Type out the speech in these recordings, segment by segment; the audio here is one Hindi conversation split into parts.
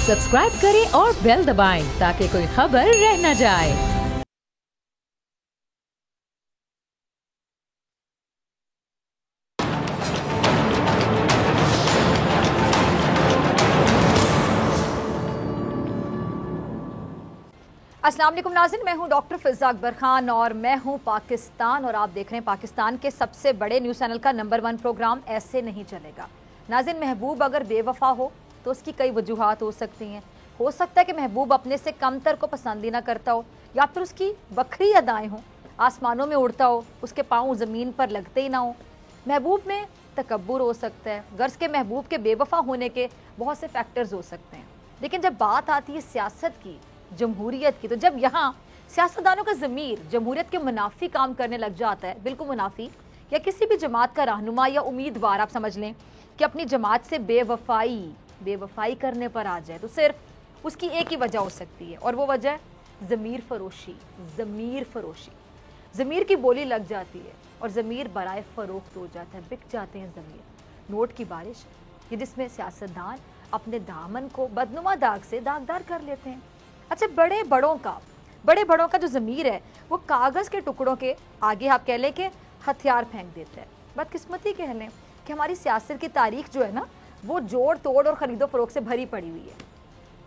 सब्सक्राइब करें और बेल दबाएं ताकि कोई खबर रह न जाए। अस्सलाम वालेकुम नाज़रीन, मैं हूं डॉक्टर फिज़ा अकबर खान और मैं हूं पाकिस्तान और आप देख रहे हैं पाकिस्तान के सबसे बड़े न्यूज़ चैनल का नंबर 1 प्रोग्राम ऐसे नहीं चलेगा। नाज़रीन, महबूब अगर बेवफा हो तो उसकी कई वजूहात हो सकती हैं। हो सकता है कि महबूब अपने से कमतर को पसंद ही ना करता हो, या फिर उसकी बखरी अदाएँ हों, आसमानों में उड़ता हो, उसके पाँव ज़मीन पर लगते ही ना हो। महबूब में तकब्बुर हो सकता है। गर्ज के महबूब के बेवफा होने के बहुत से फैक्टर्स हो सकते हैं, लेकिन जब बात आती है सियासत की, जमहूरियत की, तो जब यहाँ सियासतदानों का ज़मीर जमहूरियत के मुनाफी काम करने लग जाता है, बिल्कुल मुनाफी, या किसी भी जमात का रहनुमा या उम्मीदवार आप समझ लें कि अपनी जमात से बेवफाई करने पर आ जाए, तो सिर्फ उसकी एक ही वजह हो सकती है, और वो वजह ज़मीर फरोशी। ज़मीर की बोली लग जाती है और ज़मीर बराए फ़रोख्त हो जाता है, बिक जाते हैं ज़मीर। नोट की बारिश, ये जिसमें सियासतदान अपने दामन को बदनुमा दाग से दागदार कर लेते हैं। अच्छा, बड़े बड़ों का जो ज़मीर है वो कागज़ के टुकड़ों के आगे आप कह लें कि हथियार फेंक देता है। बदकिस्मती कह लें कि हमारी सियासत की तारीख जो है ना, वो जोड़ तोड़ और ख़रीदो फ़रोख्त से भरी पड़ी हुई है।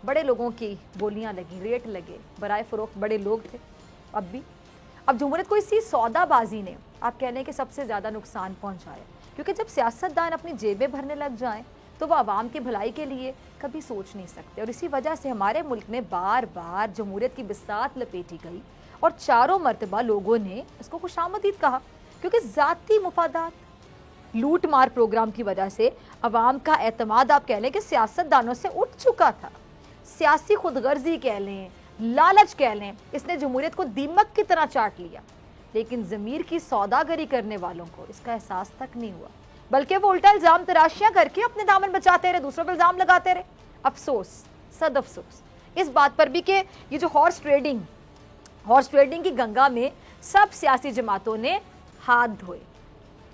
बड़े लोगों की बोलियां लगी, रेट लगे, बराए फ़रोख्त बड़े लोग थे। अब जमहूरियत को इसी सौदाबाजी ने आप कह लें कि सबसे ज़्यादा नुकसान पहुँचाया, क्योंकि जब सियासतदान अपनी जेबें भरने लग जाएँ तो वह आवाम की भलाई के लिए कभी सोच नहीं सकते, और इसी वजह से हमारे मुल्क में बार बार जमहूरियत की बिसात लपेटी गई और चारों मरतबा लोगों ने इसको खुशामदीद कहा, क्योंकि ज़ाती मुफादात, लूट मार प्रोग्राम की वजह से अवाम का एतमाद आप कह लें कि सियासतदानों से उठ चुका था। सियासी खुदगर्जी कह लें, लालच कह लें, इसने जमहूरियत को दीमक की तरह चाट लिया, लेकिन ज़मीर की सौदागरी करने वालों को इसका एहसास तक नहीं हुआ, बल्कि वो उल्टा इल्जाम तराशियां करके अपने दामन बचाते रहे, दूसरों पर इल्जाम लगाते रहे। अफसोस, सद अफसोस इस बात पर भी कि ये जो हॉर्स ट्रेडिंग की गंगा में सब सियासी जमातों ने हाथ धोए।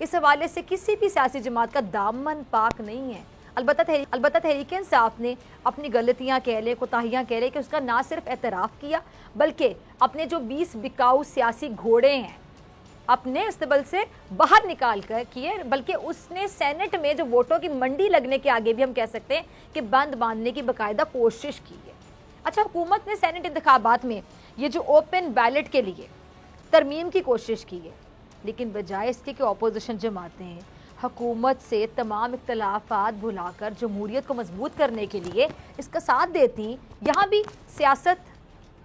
इस हवाले से किसी भी सियासी जमात का दामन पाक नहीं है। अलबत्ता तहरीक इंसाफ ने अपनी गलतियां कह ले, कोताहियां कह ले, कि उसका ना सिर्फ एतराफ़ किया, बल्कि अपने जो 20 बिकाऊ सियासी घोड़े हैं अपने इस्तेबल से बाहर निकाल कर किए, बल्कि उसने सेनेट में जो वोटों की मंडी लगने के आगे भी हम कह सकते हैं कि बंद बांधने की बाकायदा कोशिश की है। अच्छा, हुकूमत ने सेनेट इंतखाबात में ये जो ओपन बैलेट के लिए तरमीम की कोशिश की है, लेकिन बजाय इसके कि अपोजिशन जमातें हुकूमत से तमाम इख्तलाफात भुलाकर जमहूरियत को मजबूत करने के लिए इसका साथ देती, यहाँ भी सियासत,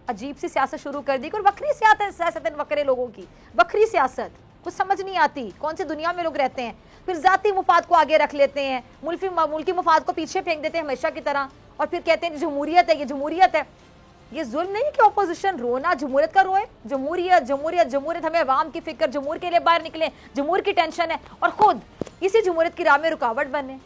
अजीब सी सियासत शुरू कर दी, और वक्री सियासत वक्रे लोगों की वक्री सियासत, कुछ समझ नहीं आती कौन सी दुनिया में लोग रहते हैं। फिर जाती मुफाद को आगे रख लेते हैं, मुल्की मुफाद को पीछे फेंक देते हैं हमेशा की तरह, और फिर कहते हैं जमहूरियत है, ये जमहूरियत है। ये जुल्म नहीं कि अपोजिशन रोना जमहूरियत का रोए, जमहूरियत, हमें अवाम की फिक्र, जमहूर के लिए बाहर निकले, जमहूर की टेंशन है, और खुद इसी जमहूरियत की राह में रुकावट बने।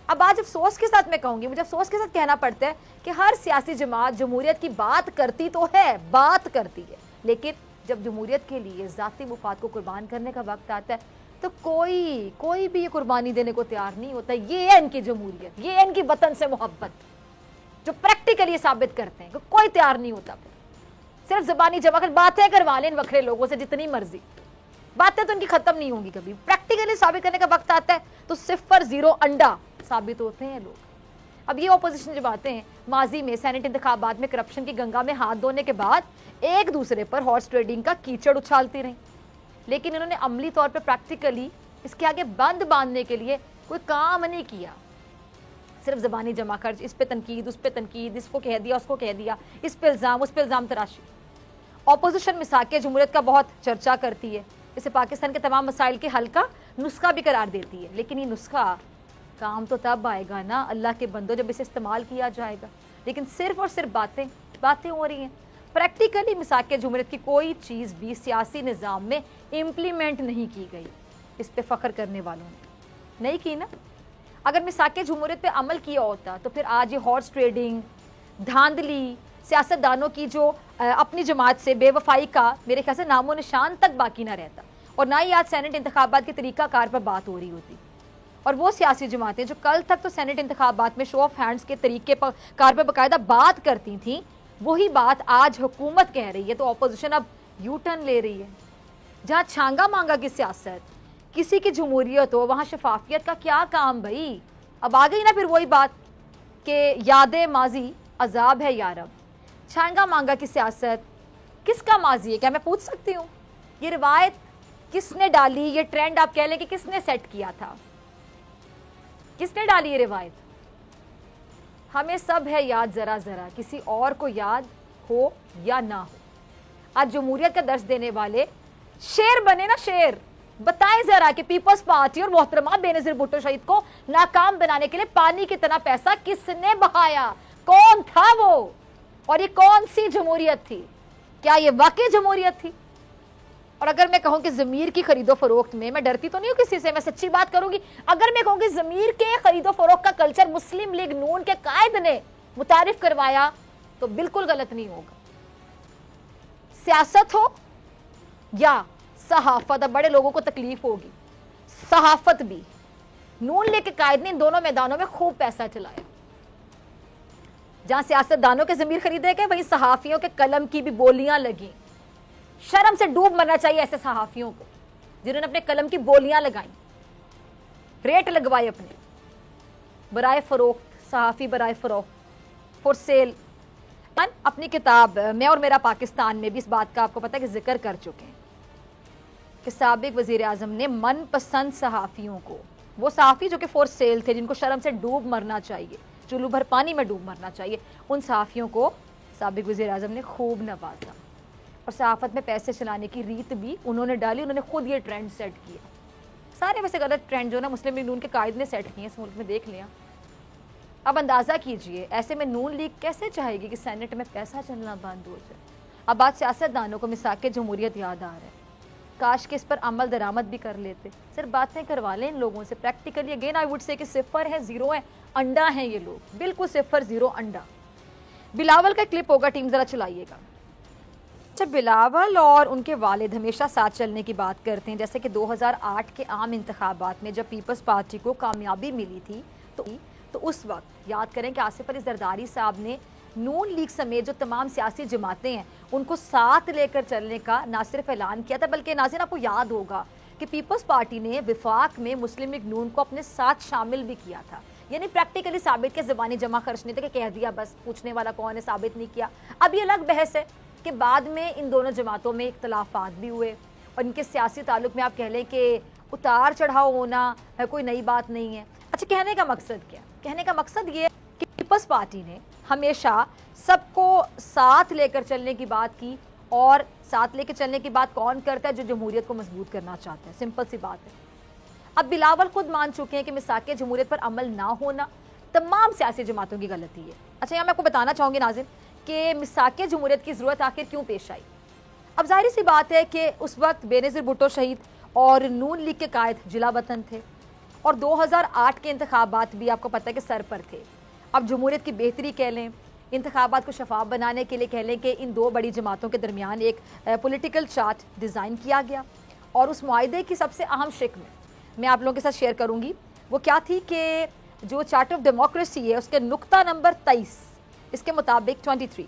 अब आज अफसोस के साथ मैं कहूंगी, मुझे अफसोस के साथ कहना पड़ता है कि हर सियासी जमात जमहूरियत की बात करती है, लेकिन जब जमहूरियत के लिए ज़ाती मुफाद को कुर्बान करने का वक्त आता है तो कोई भी ये कुर्बानी देने को तैयार नहीं होता। ये है इनकी जमहूरियत, ये है इनकी वतन से मोहब्बत, जो प्रैक्टिकली साबित करते हैं कि कोई तैयार नहीं होता। सिर्फ ज़बानी जमा कर बातें करवा लें इन वक्रे लोगों से जितनी मर्जी, बातें तो उनकी खत्म नहीं होंगी कभी। प्रैक्टिकली साबित करने का वक्त आता है तो 0 अंडा साबित होते हैं लोग। अब ये ऑपोजिशन जमातें हैं, माजी में सेनेट इंतखाबात में करप्शन की गंगा में हाथ धोने के बाद एक दूसरे पर हॉर्स ट्रेडिंग का कीचड़ उछालती रहीं, लेकिन इन्होंने अमली तौर पर प्रैक्टिकली इसके आगे बंद बांधने के लिए कोई काम नहीं किया। सिर्फ ज़बानी जमा कर, इस पे तनकीद, उस पे तनकीद, इसको कह दिया, उसको कह दिया, इस पे इल्ज़ाम, उस पे इल्ज़ाम तराशी। ऑपोजिशन मिसाके जमहूरियत का बहुत चर्चा करती है, इसे पाकिस्तान के तमाम मसाइल के हल का नुस्खा भी करार देती है, लेकिन ये नुस्खा काम तो तब आएगा ना अल्लाह के बंदो जब इसे इस्तेमाल किया जाएगा। लेकिन सिर्फ और सिर्फ बातें हो रही हैं, प्रैक्टिकली मिसाके जमहूरियत की कोई चीज़ भी सियासी निज़ाम में इम्प्लीमेंट नहीं की गई। इस पे फ़ख्र करने वालों ने नहीं की ना। अगर मिसाके जमहूरियत पे अमल किया होता तो फिर आज ये हॉर्स ट्रेडिंग, धांधली, सियासतदानों की जो अपनी जमात से बेवफाई का मेरे ख्याल से नामो निशान तक बाकी ना रहता, और ना ही आज सेनेट इंतखाबात के तरीक़ाकार पर बात हो रही होती। और वो सियासी जमातें जो कल तक तो सेनेट इंतखाबात में शो ऑफ हैंड्स के तरीके पर कार पर बाकायदा बात करती थी, वही बात आज हुकूमत कह रही है। तो अपोजिशन अब यू टर्न ले रही है। जहाँ छांगा मांगा की सियासत, किसी की जमहूरियत हो, वहाँ शफाफियत का क्या काम भाई। अब आ गई ना फिर वही बात कि यादें माजी अजाब है यारब। छांगा मांगा की सियासत किसका माजी है, क्या मैं पूछ सकती हूँ? ये रिवायत किसने डाली? ये ट्रेंड आप कह लें कि किसने सेट किया था? किसने डाली ये रिवायत? हमें सब है याद जरा जरा, किसी और को याद हो या ना हो। आज जमहूरियत का दर्ज देने वाले शेर बने ना, शेर। बताएं जरा कि पीपल्स पार्टी और मोहतरमा बेनजीर भुट्टो शहीद को नाकाम बनाने के लिए पानी की तरह पैसा किसने बहाया? कौन था वो? और ये कौन सी जमहूरियत थी? क्या ये वाकई जमहूरियत थी? और अगर मैं कहूं कि ज़मीर की खरीदो फरोख्त में, मैं डरती तो नहीं हूं किसी से, मैं सच्ची बात करूंगी। अगर मैं कहूं कि ज़मीर के खरीदो फरोख्त का कल्चर मुस्लिम लीग नून के कायद ने मुतारिफ करवाया, तो बिल्कुल गलत नहीं होगा। सियासत हो या सहाफत, अब बड़े लोगों को तकलीफ होगी। सहाफत भी, नून लीग के कायद ने इन दोनों मैदानों में खूब पैसा चलाया। जहां सियासतदानों के ज़मीर खरीदे गए, वहीं सहाफियों के कलम की भी बोलियां लगी। शर्म से डूब मरना चाहिए ऐसे सहाफियों को जिन्होंने अपने कलम की बोलियां लगाई, रेट लगवाए अपने बराए फरोख्त। सहाफी बराए फरोख्त, फॉर सेल। अपनी किताब मैं और मेरा पाकिस्तान में भी इस बात का आपको पता है कि जिक्र कर चुके हैं कि साबिक वजीर आजम ने मनपसंद सहाफियों को, वो सहाफी जो कि फॉर सेल थे, जिनको शर्म से डूब मरना चाहिए, चुल्लू भर पानी में डूब मरना चाहिए, उन सहाफियों को साबिक वजीर आजम ने खूब नवाजा। और सहाफत में पैसे चलाने की रीत भी उन्होंने डाली। उन्होंने खुद ये ट्रेंड सेट किया। सारे वैसे गलत ट्रेंड जो ना मुस्लिम लीग नून के कायद ने सेट किए इस मुल्क में, देख लिया। अब अंदाज़ा कीजिए ऐसे में नून लीग कैसे चाहेगी कि सेनेट में पैसा चलना बंद हो जाए। अब बात सियासतदानों को मिसाक जमहूरियत याद आ रहा है। काश के इस पर अमल दरामद भी कर लेते, सिर्फ बातें करवा लें इन लोगों से practically. Again I would say कि सिफर है, जीरो है, अंडा है ये लोग, बिल्कुल सिफर जीरो अंडा। बिलावल का क्लिप होगा, टीम जरा चलाइएगा। अच्छा, बिलावल और उनके वालिद हमेशा साथ चलने की बात करते हैं। जैसे कि 2008 के आम इंतखाबात में जब पीपल्स पार्टी को कामयाबी मिली थी तो उस वक्त याद करें कि आसिफ अली जरदारी साहब ने नून लीग समेत जो तमाम सियासी जमातें हैं उनको साथ लेकर चलने का ना सिर्फ ऐलान किया था, बल्कि नाज़रीन आपको याद होगा कि पीपल्स पार्टी ने विफाक में मुस्लिम लीग नून को अपने साथ शामिल भी किया था। यानी प्रैक्टिकली साबित के ज़बानी जमा खर्च नहीं थे कि कह दिया बस, पूछने वाला कौन है, साबित नहीं किया। अब ये अलग बहस है कि बाद में इन दोनों जमातों में इख्तलाफात भी हुए और इनके सियासी ताल्लुक में आप कह लें कि उतार चढ़ाव होना है, कोई नई बात नहीं है। अच्छा, कहने का मकसद क्या? कहने का मकसद ये है कि पीपल्स पार्टी ने हमेशा सबको साथ लेकर चलने की बात की, और साथ लेकर चलने की बात कौन करता है? जो जमहूरियत को मजबूत करना चाहता है। सिंपल सी बात है। अब बिलावल खुद मान चुके हैं कि मिसाक जमहूरियत पर अमल ना होना तमाम सियासी जमातों की गलती है। अच्छा, यहाँ मैं आपको बताना चाहूँगी नाज़रीन कि मिसाक जमहूरियत की ज़रूरत आखिर क्यों पेश आई। अब जाहिर सी बात है कि उस वक्त बेनज़ीर भुट्टो शहीद और नून लीग के कायद जिला वतन थे, और 2008 के इंतखाबात भी आपको पता है कि सर पर थे। अब जमहूरियत की बेहतरी कह लें, इंतखाबात को शफाफ बनाने के लिए कह लें कि इन दो बड़ी जमातों के दरमियान एक पॉलिटिकल चार्ट डिज़ाइन किया गया, और उस मुआहदे की सबसे अहम शिक में मैं आप लोगों के साथ शेयर करूँगी। वो क्या थी कि जो चार्ट ऑफ डेमोक्रेसी है उसके नुक्ता नंबर 23, इसके मुताबिक 23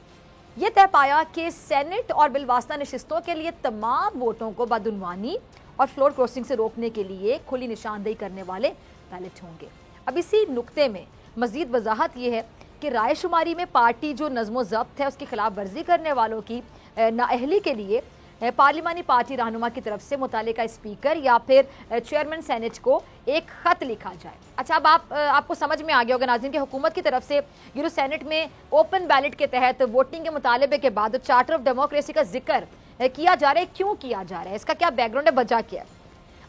ये तय पाया कि सेनेट और बिलवास्ता नशिस्तों के लिए तमाम वोटों को बदउनवानी और फ्लोर क्रॉसिंग से रोकने के लिए खुली निशानदेही करने वाले बैलेट होंगे। अब इसी नुक्ते में मजीद वजाहत ये है कि रायशुमारी में पार्टी जो नज़्मो ज़ब्त है उसकी खिलाफ वर्जी करने वालों की नाअहली के लिए पार्लिमानी पार्टी रहनुमा की तरफ से मुतालिका स्पीकर या फिर चेयरमैन सेनेट को एक ख़त लिखा जाए। अच्छा, अब आपको समझ में आ गया होगा नाज़रीन कि हुकूमत की तरफ से यूरो सेनेट में ओपन बैलेट के तहत वोटिंग के मुतालबे के बाद चार्टर ऑफ डेमोक्रेसी का जिक्र किया जा रहा है। क्यों किया जा रहा है, इसका क्या बैकग्राउंड है, वजह क्या है?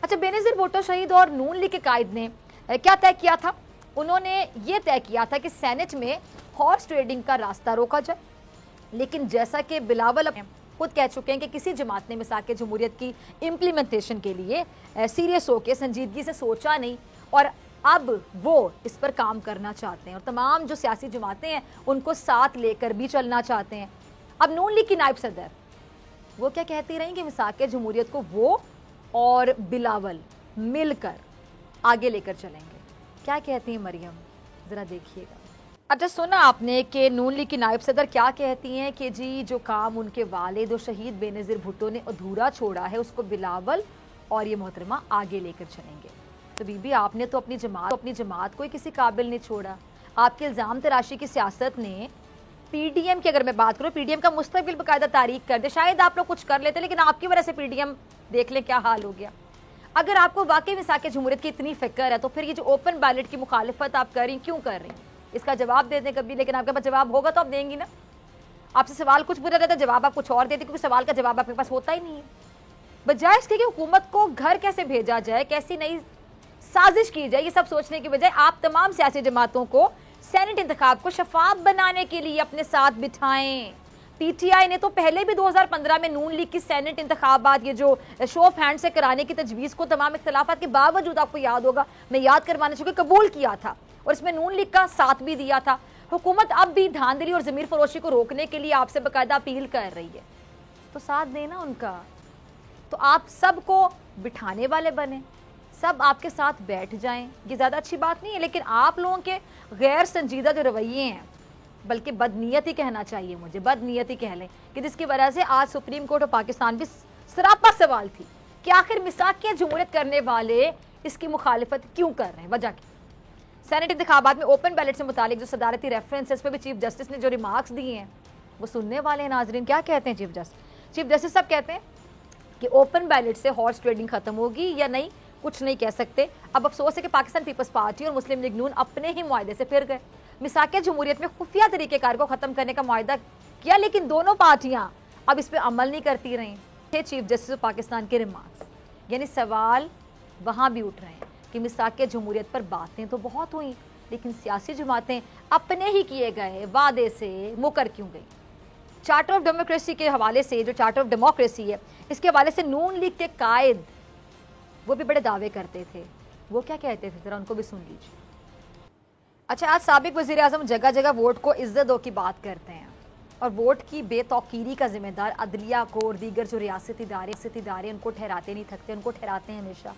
अच्छा, बेनज़ीर भुट्टो शहीद और नून लीग के कायद ने क्या तय किया था? उन्होंने ये तय किया था कि सेनेट में हॉर्स ट्रेडिंग का रास्ता रोका जाए। लेकिन जैसा कि बिलावल खुद कह चुके हैं कि किसी जमात ने मिसाक जमहूरियत की इम्प्लीमेंटेशन के लिए सीरियस होकर संजीदगी से सोचा नहीं, और अब वो इस पर काम करना चाहते हैं और तमाम जो सियासी जमातें हैं उनको साथ लेकर भी चलना चाहते हैं। अब नून लीग की नायब सदर वो क्या कहती रही कि मिसाक जमहूरियत को वो और बिलावल मिलकर आगे लेकर चलेंगे। क्या कहती हैं मरियम, ज़रा देखिएगा। अच्छा, सुना आपने कि नून लीग की नायब सदर क्या कहती हैं कि जी जो काम उनके वालिद और शहीद बेनज़ीर भुट्टो ने अधूरा छोड़ा है उसको बिलावल और ये मोहतरमा आगे लेकर चलेंगे। तो बीबी, आपने तो अपनी जमात को ही किसी काबिल नहीं छोड़ा। आपके इल्ज़ाम तराशी की सियासत ने पीडीएम की, अगर मैं बात करूँ, पीडीएम का मुस्तकबिल बाकायदा तारीख कर दे। शायद आप लोग कुछ कर लेते, लेकिन आपकी वजह से पीडीएम देख ले क्या हाल हो गया। अगर आपको वाकई मिसाक जमहूरियत की इतनी फिक्र है तो फिर ये जो ओपन बैलेट की मुखालिफत आप कर रही, क्यों कर रही? इसका जवाब दे दें कभी, लेकिन आपके पास जवाब होगा तो आप देंगी ना। आपसे सवाल कुछ पूछा जाता है, जवाब आप कुछ और देते, क्योंकि सवाल का जवाब आपके पास होता ही नहीं है। बजाय इसके कि हुकूमत को घर कैसे भेजा जाए, कैसी नई साजिश की जाए, ये सब सोचने की बजाय आप तमाम सियासी जमातों को सेनेट इंतखाब को शफाफ बनाने के लिए अपने साथ बिठाएं। पीटीआई ने तो पहले भी 2015 में नून लीग की सेनेट इंतखाबात ये जो शो ऑफ हैंड से कराने की तजवीज़ को तमाम इख्तलाफात के बावजूद, आपको याद होगा, मैं याद करवाने चुके, कबूल किया था और इसमें नून लीग का साथ भी दिया था। हुकूमत अब भी धांधली और ज़मीर फरोशी को रोकने के लिए आपसे बाकायदा अपील कर रही है, तो साथ देना उनका। तो आप सबको बिठाने वाले बने, सब आपके साथ बैठ जाएं, ये ज़्यादा अच्छी बात नहीं है। लेकिन आप लोगों के गैर संजीदा जो रवैये हैं, बल्कि बदनीयत ही कहना चाहिए मुझे, बदनीयत ही कह लें, कि जिसकी वजह से आज सुप्रीम कोर्ट ऑफ पाकिस्तान भी सरापा सवाल थी कि आखिर मिसाक जमहूरियत करने वाले इसकी मुखालिफत क्यों कर रहे हैं, वजह की। सेनेट इंतखाबात में ओपन बैलेट से मुतालिक जो सदारती रेफरेंस है, इस पर भी चीफ जस्टिस ने जो रिमार्क्स दिए हैं वो सुनने वाले हैं। नाजरीन, क्या कहते हैं चीफ जस्टिस साहब? कहते हैं कि ओपन बैलेट से हॉर्स ट्रेडिंग खत्म होगी या नहीं, कुछ नहीं कह सकते। अब अफसोस है कि पाकिस्तान पीपल्स पार्टी और मुस्लिम लीग नून अपने ही मुआहदे से फिर गए। मिसाक जमहूरियत में खुफिया तरीक़ेकार को ख़त्म करने का मुआहदा किया, लेकिन दोनों पार्टियां अब इस पर अमल नहीं करती रहीं। चीफ जस्टिस ऑफ पाकिस्तान के रिमार्क्स, यानी सवाल वहाँ भी उठ रहे हैं कि मिसाक जमहूरियत पर बातें तो बहुत हुई, लेकिन सियासी जमातें अपने ही किए गए वादे से मुकर क्यों गई। चार्टर ऑफ डेमोक्रेसी के हवाले से, जो चार्टर ऑफ डेमोक्रेसी है, इसके हवाले से नून लीग के कायद वो भी बड़े दावे करते थे। वो क्या कहते थे, जरा उनको भी सुन लीजिए। अच्छा, आज साबिक वज़ीर आज़म जगह जगह वोट को इज्जत दो की बात करते हैं और वोट की बेतौकीरी का जिम्मेदार अदलिया को और दीगर जो रियासती इदारे उनको ठहराते नहीं थकते, उनको ठहराते हैं हमेशा।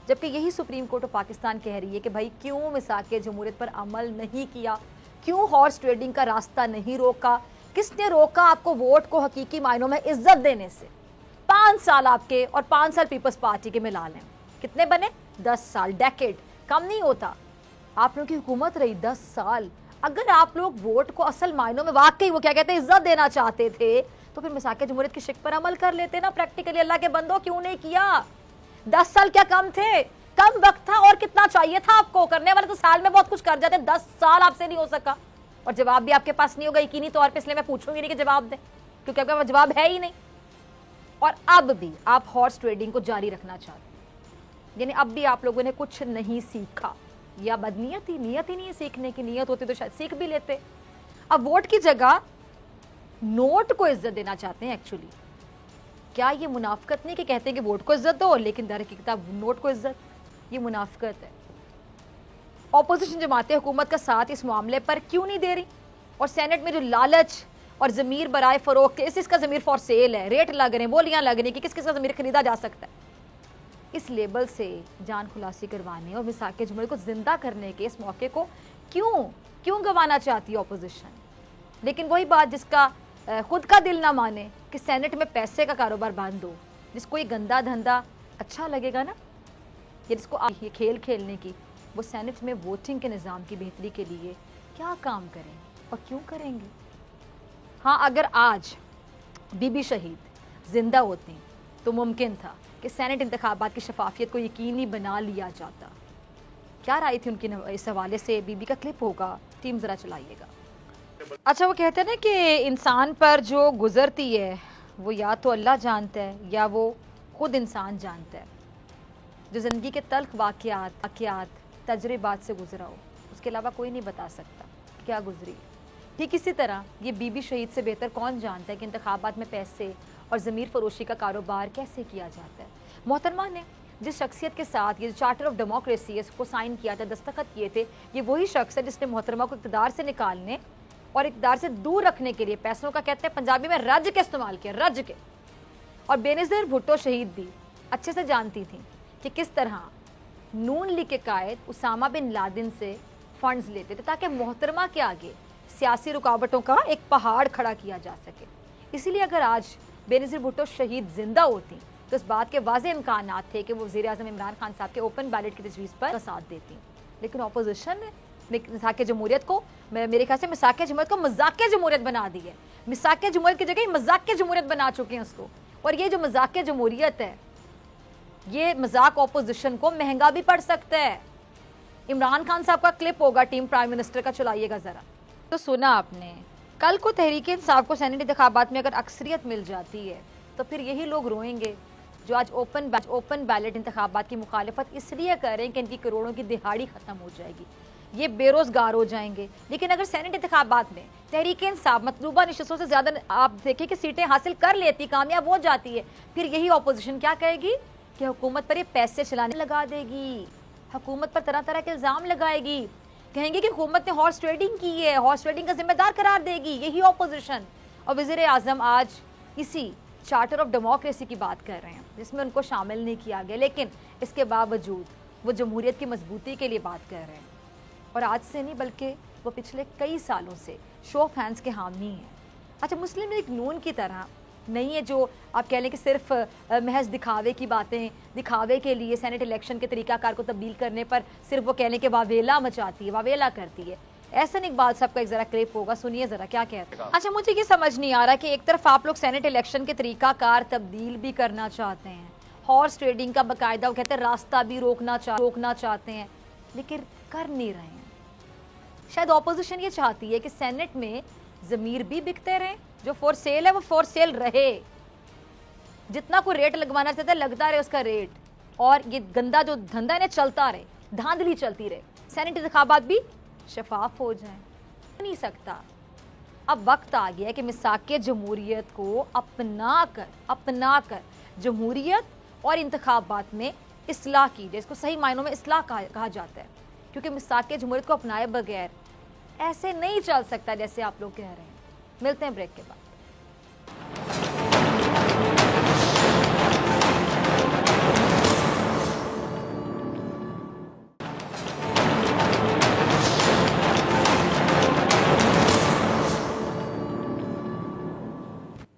जबकि यही सुप्रीम कोर्ट ऑफ पाकिस्तान कह रही है कि भाई क्यों मिसाक जमहूरियत पर अमल नहीं किया, क्यों हॉर्स ट्रेडिंग का रास्ता नहीं रोका, किसने रोका आपको वोट को हकीकी मायनों में इज्जत देने से। 5 साल आपके और 5 साल पीपल्स पार्टी के मिला लें, कितने बने? 10 साल, डेकेड, कम नहीं होता। आप लोगों की हुकूमत रही 10 साल। अगर आप लोग वोट को असल मायनों में वाकई वो क्या कहते हैं इज्जत देना चाहते थे, तो फिर मिसाक जमहूरियत की शिक पर अमल कर लेते ना प्रैक्टिकली। अल्लाह के बंदो, क्यों नहीं किया? 10 साल क्या कम थे? कम वक्त था, और कितना चाहिए था आपको? करने वाले तो साल में बहुत कुछ कर जाते, 10 साल आपसे नहीं हो सका। और जवाब भी आपके पास नहीं होगा यकीनी तौर पे, इसलिए मैं पूछूंगी नहीं कि जवाब दें, क्योंकि आपका जवाब है ही नहीं। और अब भी आप हॉर्स ट्रेडिंग को जारी रखना चाहते हैं, यानी अब भी आप लोगों ने कुछ नहीं सीखा, या बदनीयत ही नहीं है सीखने की। नियत होती तो शायद सीख भी लेते। अब वोट की जगह नोट को इज्जत देना चाहते हैं। एक्चुअली क्या ये मुनाफिकत नहीं कि कहते हैं कि वोट को इज्जत दो, लेकिन दर हकीकत नोट को इज्जत, ये मुनाफिकत है। ऑपोजिशन जमातें हुकूमत का साथ इस मामले पर क्यों नहीं दे रही? और सेनेट में जो लालच और ज़मीर बराए फ़रोग के, इसका ज़मीर फॉर सेल है, रेट लग रहे हैं, बोलियां लग रही हैं कि किस किस का ज़मीर खरीदा जा सकता है, इस लेबल से जान खुलासी करवाने और मिसाक जमहूरियत को जिंदा करने के इस मौके को क्यों गंवाना चाहती है ऑपोजिशन? लेकिन वही बात जिसका खुद का दिल ना माने कि सेनेट में पैसे का कारोबार बंद हो, जिसको ये गंदा धंधा अच्छा लगेगा ना, या जिसको ये खेल खेलने की, वो सेनेट में वोटिंग के निज़ाम की बेहतरी के लिए क्या काम करेंगे और क्यों करेंगे? हाँ, अगर आज बीबी शहीद जिंदा होती तो मुमकिन था कि सेनेट इंतखाबात की शफाफियत को यकीनी बना लिया जाता। क्या राय थी उनकी इस हवाले से? बीबी का क्लिप होगा, टीम ज़रा चलाइएगा। अच्छा, वो कहते हैं ना कि इंसान पर जो गुजरती है वो या तो अल्लाह जानता है या वो खुद इंसान जानता है। जो ज़िंदगी के तल्ख वाक़यात तजर्बात से गुजरा हो, उसके अलावा कोई नहीं बता सकता क्या गुजरी। ठीक इसी तरह ये बीबी शहीद से बेहतर कौन जानता है कि इंतखाबात में पैसे और ज़मीर फरोशी का कारोबार कैसे किया जाता है। मोहतरमा ने जिस शख्सियत के साथ ये चार्टर ऑफ डेमोक्रेसी है इसको साइन किया था, दस्तखत किए थे, ये वही शख्स है जिसने मोहतरमा को इक़्तिदार से निकालने और इक़्तिदार से दूर रखने के लिए पैसों का, कहते हैं पंजाबी में, रज के इस्तेमाल किया, रज के। और बेनज़ीर भुट्टो शहीद भी अच्छे से जानती थी कि किस तरह नून लीग के कायद उसामा बिन लादेन से फंड्स लेते थे ताकि मोहतरमा के आगे सियासी रुकावटों का एक पहाड़ खड़ा किया जा सके। इसीलिए अगर आज बेनज़ीर भुट्टो शहीद जिंदा होती तो इस बात के वाज़े इम्कान थे कि वो वज़ीर आज़म इमरान खान साहब के ओपन बैलेट की तजवीज़ पर साथ देती। लेकिन अपोजिशन ने मिसाक जमहूरियत को, मेरे ख्याल से मिसाक जमहूरियत को मजाक जमहूरियत बना दी है। मिसाक जमहूरियत की जगह मजाक जमहूरियत बना चुके हैं उसको। और ये जो मजाक जमहूरियत है, ये मजाक अपोजिशन को महंगा भी पड़ सकता है। इमरान खान साहब का क्लिप होगा टीम प्राइम मिनिस्टर का, चलाइएगा ज़रा। तो सुना आपने, कल को तहरीक इंसाफ को सेनेट इंतखाबात में अगर अक्सरियत मिल जाती है तो फिर यही लोग रोएंगे जो आज ओपन बैलेट इंतखाबात की मुखालिफत इसलिए कर रहे हैं कि इनकी करोड़ों की दिहाड़ी ख़त्म हो जाएगी, ये बेरोज़गार हो जाएंगे। लेकिन अगर सेनेट इंतखाबात में तहरीक इंसाफ मतलूबा नशिस्तों से ज़्यादा आप देखें कि सीटें हासिल कर लेती, कामयाब हो जाती है, फिर यही अपोजिशन क्या कहेगी कि हुकूमत पर ये पैसे चलाने लगा देगी, हुकूमत पर तरह तरह के इल्ज़ाम लगाएगी, कहेंगे कि हुकूमत ने हॉर्स ट्रेडिंग की है, हॉर्स ट्रेडिंग का जिम्मेदार करार देगी यही अपोजिशन। और वज़ीर आज़म आज इसी चार्टर ऑफ डेमोक्रेसी की बात कर रहे हैं जिसमें उनको शामिल नहीं किया गया, लेकिन इसके बावजूद वो जमहूरियत की मजबूती के लिए बात कर रहे हैं। और आज से नहीं बल्कि वो पिछले कई सालों से शो ऑफ हैंड्स के हामी हैं। अच्छा, मुस्लिम लीग नून की तरह नहीं है जो आप कह लें कि सिर्फ महज दिखावे की बातें, दिखावे के लिए सेनेट इलेक्शन के तरीकाकार को तब्दील करने पर सिर्फ वो कह लें कि वावेला मचाती है, वावेला करती है। एहसन इकबाल साहब का एक जरा क्लिप होगा, सुनिए जरा क्या कहते हैं। अच्छा, मुझे ये समझ नहीं आ रहा कि एक तरफ आप लोग सेनेट इलेक्शन के तरीकाकार तब्दील भी करना चाहते हैं, हॉर्स ट्रेडिंग का बाकायदा वो कहते हैं रास्ता भी रोकना चाहते हैं, लेकिन कर नहीं रहे हैं। शायद ऑपोजिशन ये चाहती है कि सेनेट में ज़मीर भी बिकते रहे, जो फॉर सेल है वो फॉर सेल रहे, जितना कोई रेट लगवाना चाहता है लगता रहे उसका रेट, और ये गंदा जो धंधा है चलता रहे, धांधली चलती रहे, सेनेट इंतखाबात भी शफाफ हो जाए। नहीं सकता। अब वक्त आ गया है कि मिसाक जमहूरियत को अपना कर जमहूरियत और इंतखाबात में इस्लाह की जाए, इसको सही मायनों में इस्लाह कहा जाता है, क्योंकि मिसाक जमहूरियत को अपनाए बगैर ऐसे नहीं चल सकता जैसे आप लोग कह रहे हैं। मिलते हैं ब्रेक के बाद।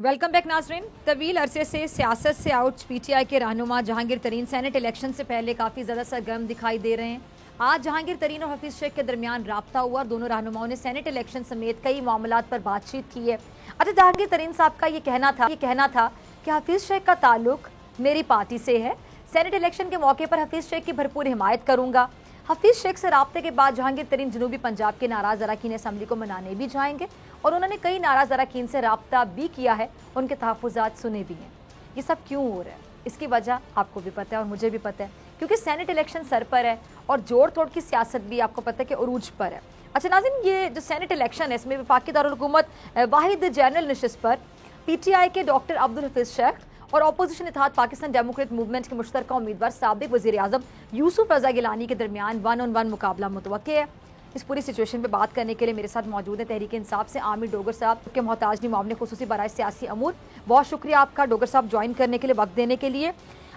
वेलकम बैक नाजरीन। तवील अरसे से सियासत से आउट पीटीआई के रहनुमा जहांगीर तरीन सेनेट इलेक्शन से पहले काफ़ी ज़्यादा सरगर्म दिखाई दे रहे हैं। आज जहांगीर तरीन और हफीज़ शेख के दरमियान राब्ता हुआ और दोनों रहनुमाओं ने सेनेट इलेक्शन समेत कई मामलात पर बातचीत की है। अच्छा, जहांगीर तरीन साहब का ये कहना था कि हफीज़ शेख का ताल्लुक मेरी पार्टी से है, सेनेट इलेक्शन के मौके पर हफीज़ शेख की भरपूर हिमायत करूँगा। हफीज़ शेख से राब्ते के बाद जहांगीर तरीन जनूबी पंजाब के नाराज़ अरकान असम्बली को मनाने भी जाएंगे और उन्होंने कई नाराज़ अरकान से राब्ता भी किया है, उनके तहफ़्फ़ुज़ात सुने भी हैं। ये सब क्यों हो रहा है, इसकी वजह आपको भी पता है और मुझे भी पता है, क्योंकि सेनेट इलेक्शन सर पर है और जोड़ तोड़ की सियासत भी आपको पता है कि उरूज पर है। अच्छा नाज़रीन, ये जो सेनेट इलेक्शन है इसमें वफाकी दारुल हुकूमत वाहिद जनरल नशिस्त पर पीटीआई के डॉक्टर अब्दुल हफीज़ शेख और अपोजिशन इत्तेहाद पाकिस्तान डेमोक्रेट मूवमेंट के मुश्तरका उम्मीदवार साबिक वज़ीर आज़म यूसुफ रज़ा गिलानी के दरमियान 1-on-1 मुकाबला मुतवक्के है। इस पूरी सिचुएशन पे बात करने के लिए मेरे साथ मौजूद है तहरीक इंसाफ से आमिर डोगर साहब के मोहताज मामले खुसूसी बराए सियासी अमूर। बहुत शुक्रिया आपका डोगर साहब ज्वाइन करने के लिए, वक्त देने के लिए।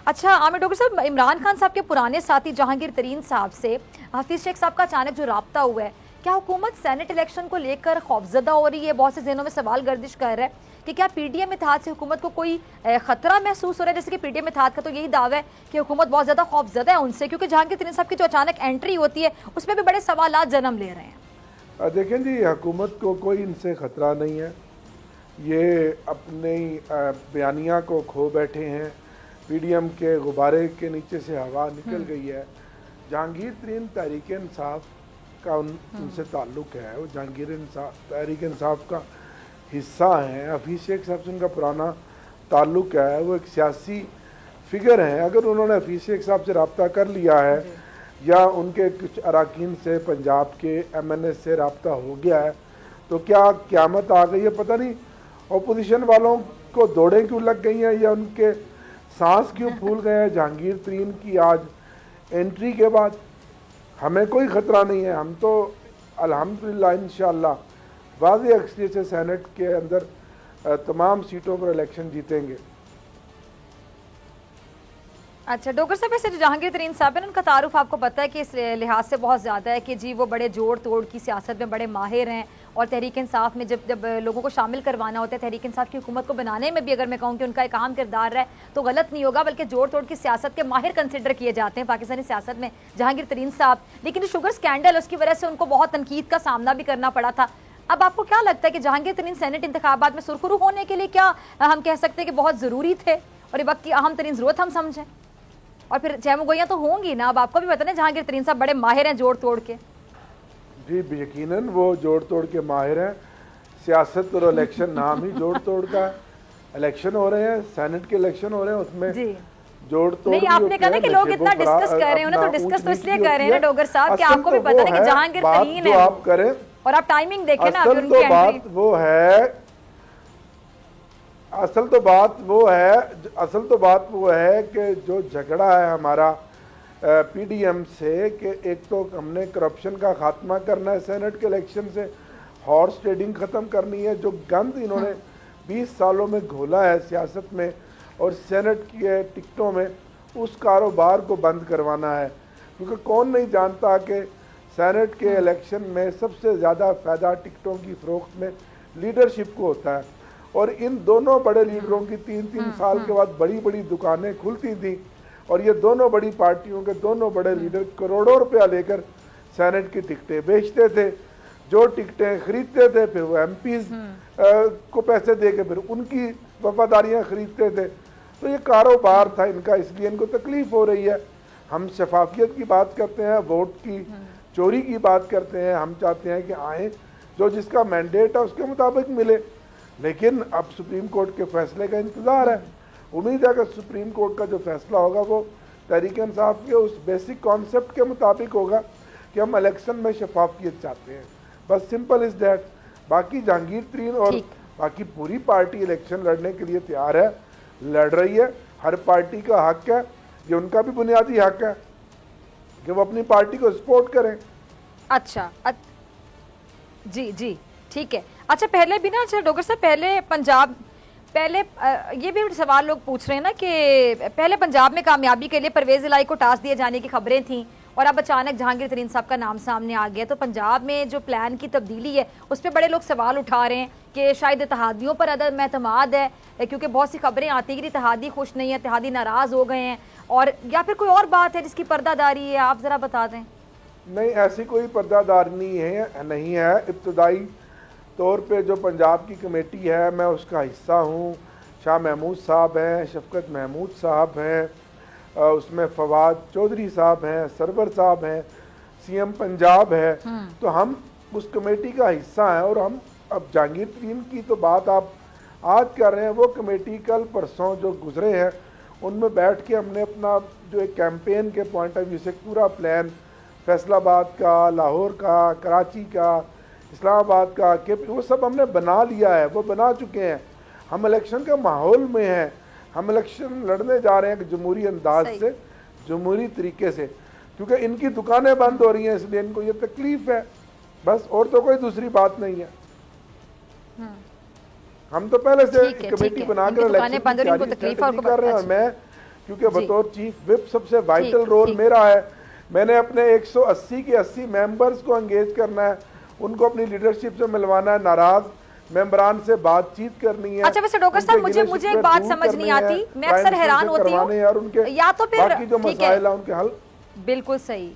अच्छा आमिर डोगर साहब, इमरान खान साहब के पुराने साथी जहांगीर तरीन साहब से हफीज़ शेख साहब का अचानक जो राब्ता हुआ है, क्या हुकूमत सेनेट इलेक्शन को लेकर खौफजदा हो रही है? बहुत से ज़हनों में सवाल गर्दिश कर रहा है कि क्या पीडीएम इत्तेहाद से हुकूमत को कोई खतरा महसूस हो रहा है? जैसे कि पीडीएम इत्तेहाद का तो यही दावा है कि हुकूमत बहुत ज़्यादा खौफजदा है उनसे, क्योंकि जहांगीर तरीन साहब की जो अचानक एंट्री होती है उसमें भी बड़े सवालात जन्म ले रहे हैं। देखें जी, हुकूमत को कोई इनसे ख़तरा नहीं है, ये अपनी बयानिया को खो बैठे हैं, पीडीएम के गुब्बारे के नीचे से हवा निकल गई है। जहांगीर तरीन तहरीक इंसाफ का उनसे ताल्लुक़ है, वो तहरीक इंसाफ का हिस्सा हैं। हफीज़ शेख साहब से उनका पुराना ताल्लुक़ है, वो एक सियासी फ़िगर हैं। अगर उन्होंने हफीज़ शेख साहब से रब्ता कर लिया है या उनके कुछ अरकान से पंजाब के एमएनए से रब्ता हो गया है तो क्या क़यामत आ गई है? पता नहीं अपोजिशन वालों को दौड़ें क्यों लग गई हैं या उनके सांस क्यों फूल गए हैं। जहांगीर तरीन की आज एंट्री के बाद हमें कोई ख़तरा नहीं है, हम तो अल्हम्दुलिल्लाह इंशाअल्लाह वाज़ेह अक्सरियत से सेनेट के अंदर तमाम सीटों पर इलेक्शन जीतेंगे। अच्छा डॉक्टर साहब, ऐसे जो जहांगीर तरीन साहब है उनका तारुफ आपको पता है कि इस लिहाज से बहुत ज़्यादा है कि जी वो बड़े जोड़ तोड़ की सियासत में बड़े माहिर हैं, और तहरीक इंसाफ में जब लोगों को शामिल करवाना होता है, तहरीक इंसाफ की हुकूमत को बनाने में भी अगर मैं कहूँ कि उनका एक अहम किरदार रहा है तो गलत नहीं होगा, बल्कि जोड़ तोड़ की सियासत के माहिर कंसिडर किए जाते हैं पाकिस्तानी सियासत में जहांगीर तरीन साहब। लेकिन जो शुगर स्कैंडल उसकी वजह से उनको बहुत तनकीद का सामना भी करना पड़ा था। अब आपको क्या लगता है कि जहांगीर तरीन सेनेट इंतखाबात में सुरखरू होने के लिए क्या हम कह सकते हैं कि बहुत ज़रूरी थे और ये वक्त की अहम तरीन ज़रूरत हम समझें? और फिर चहमुगोइयाँ तो होंगी ना, अब आपको भी पता नहीं जहांगीर तरीन साहब बड़े माहिर हैं जोड़ तोड़ के। जी यकीनन वो जोड़ तोड़ के माहिर हैं। सियासत और इलेक्शन नाम ही जोड़ तोड़ का है। इलेक्शन हो रहे हैं, सेनेट के इलेक्शन हो रहे हैं, उसमें जोड़ तोड़ नहीं, आपने कहा ना कि लोग इतना डिस्कस कर रहे हो ना, तो डिस्कस तो इसलिए कर रहे हैं ना डॉक्टर साहब कि आपको भी पता नहीं कि जहांगीर तरीन है आप करें और आप टाइमिंग देखें ना। असल तो बात वो है कि जो झगड़ा है हमारा पीडीएम से कि एक तो हमने करप्शन का खात्मा करना है सेनेट के इलेक्शन से, हॉर्स ट्रेडिंग ख़त्म करनी है, जो गंद इन्होंने 20 सालों में घोला है सियासत में और सेनेट की टिकटों में, उस कारोबार को बंद करवाना है। क्योंकि कौन नहीं जानता कि सेनेट के इलेक्शन में सबसे ज़्यादा फ़ायदा टिकटों की फ़रोख्त में लीडरशिप को होता है। और इन दोनों बड़े लीडरों की 3-3 साल के बाद बड़ी बड़ी दुकानें खुलती थी और ये दोनों बड़ी पार्टियों के दोनों बड़े लीडर करोड़ों रुपया लेकर सेनेट की टिकटें बेचते थे। जो टिकटें खरीदते थे फिर वो एमपीज को पैसे दे के फिर उनकी वफादारियाँ खरीदते थे। तो ये कारोबार था इनका, इसलिए इनको तकलीफ हो रही है। हम शफाफियत की बात करते हैं, वोट की चोरी की बात करते हैं, हम चाहते हैं कि आए जो जिसका मैंडेट है उसके मुताबिक मिले। लेकिन अब सुप्रीम कोर्ट के फैसले का इंतज़ार है। उम्मीद है कि सुप्रीम कोर्ट का जो फैसला होगा वो तहरीक इंसाफ के उस बेसिक कॉन्सेप्ट के मुताबिक होगा कि हम इलेक्शन में शफाफियत चाहते हैं। बस सिंपल इज़ दैट। बाकी जहांगीर तरीन और बाकी पूरी पार्टी इलेक्शन लड़ने के लिए तैयार है, लड़ रही है। हर पार्टी का हक है, ये उनका भी बुनियादी हक है कि वो अपनी पार्टी को सपोर्ट करें। अच्छा जी जी ठीक है। अच्छा पहले भी ना, अच्छा डॉक्टर साहब पहले ये भी सवाल लोग पूछ रहे हैं ना कि पहले पंजाब में कामयाबी के लिए परवेज इलाही को टास्क दिए जाने की खबरें थीं और अब अचानक जहांगीर तरीन साहब का नाम सामने आ गया, तो पंजाब में जो प्लान की तब्दीली है उस पर बड़े लोग सवाल उठा रहे हैं कि शायद इत्तेहादियों पर अदम एतमाद है, क्योंकि बहुत सी खबरें आती हैं कि इत्तेहादी खुश नहीं है, इत्तेहादी नाराज़ हो गए हैं, और या फिर कोई और बात है जिसकी पर्दादारी है, आप ज़रा बता दें। नहीं, ऐसी कोई पर्दादारी नहीं है। इब्तदाई तौर पे जो पंजाब की कमेटी है मैं उसका हिस्सा हूँ। शाह महमूद साहब हैं, शफकत महमूद साहब हैं, उसमें फवाद चौधरी साहब हैं, सरवर साहब हैं, सीएम पंजाब है। तो हम उस कमेटी का हिस्सा हैं। और हम अब जहांगीर तरीन की तो बात आप आज कर रहे हैं, वो कमेटी कल परसों जो गुजरे हैं उनमें बैठ के हमने अपना जो एक कैंपेन के पॉइंट ऑफ व्यू से पूरा प्लान फैसलाबाद का, लाहौर का, कराची का, इस्लामाबाद का, कि वो सब हमने बना लिया है, वो बना चुके हैं। हम इलेक्शन के माहौल में हैं, हम इलेक्शन लड़ने जा रहे हैं जमहूरी अंदाज से, जमहूरी तरीके से, क्योंकि इनकी दुकानें बंद हो रही हैं इसलिए इनको ये तकलीफ है, बस, और तो कोई दूसरी बात नहीं है। हम तो पहले से कमेटी बनाकर इलेक्शन कर रहे हैं। और मैं क्योंकि बतौर चीफ विप सबसे वाइटल रोल मेरा है, मैंने अपने 180 के 80 मेंबर्स को एंगेज करना है, उनको अपनी लीडरशिप से मिलवाना है, नाराज मेंबरान से बातचीत करनी है। अच्छा वैसे डॉक्टर साहब मुझे एक बात समझ नहीं आती, मैं अक्सर हैरान होती हूँ या तो फिर बाकी जो मसाइल है उनके हल। बिल्कुल सही।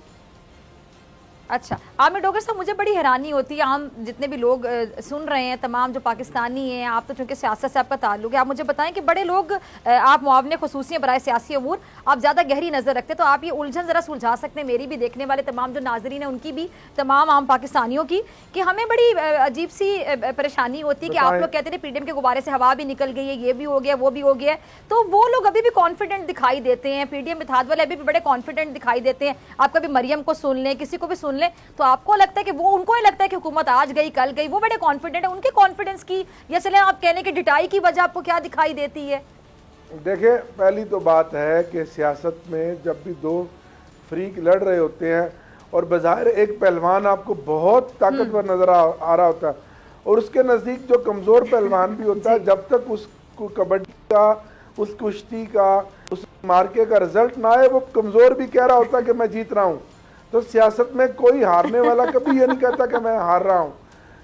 अच्छा आप में डॉक्टर साहब मुझे बड़ी हैरानी होती है, हम जितने भी लोग सुन रहे हैं, तमाम जो पाकिस्तानी हैं, आप तो चूंकि सियासत से आपका ताल्लुक है, आप मुझे बताएं कि बड़े लोग आप मुआवने खुसूसी बराए सियासी अमूर आप ज़्यादा गहरी नज़र रखते, तो आप ये उलझन ज़रा सुलझा सकते हैं मेरी भी, देखने वाले तमाम जो नाजरीन हैं उनकी भी, तमाम आम पाकिस्तानियों की, कि हमें बड़ी अजीब सी परेशानी होती है कि आप लोग कहते थे पीडीएम के गुब्बारे से हवा भी निकल गई है, ये भी हो गया, वो भी हो गया, तो वो लोग अभी भी कॉन्फिडेंट दिखाई देते हैं, पीडीएम इत्तेहाद वाले अभी भी बड़े कॉन्फिडेंट दिखाई देते हैं। आप कभी मरियम को सुन लें, किसी को भी सुन लें, तो आपको लगता है कि वो, उनको ही लगता है कि हुकूमत आज गई कल गई, वो बड़े कॉन्फिडेंट है। उनके कॉन्फिडेंस की या चले आप कहने की डिटाई की वजह आपको क्या दिखाई देती है? देखिए, पहली तो बात है कि सियासत में जब भी दो फ्रीक लड़ रहे होते हैं और बज़ाहिर एक पहलवान आपको बहुत ताकतवर नजर आ रहा होता है और उसके नज़दीक जो कमज़ोर पहलवान भी होता है, जब तक उसको कबड्डी का, उस कुश्ती का, उस मार्के का रिजल्ट ना आए, वो कमज़ोर भी कह रहा होता कि मैं जीत रहा हूँ। तो सियासत में कोई हारने वाला कभी ये नहीं कहता कि मैं हार रहा हूँ।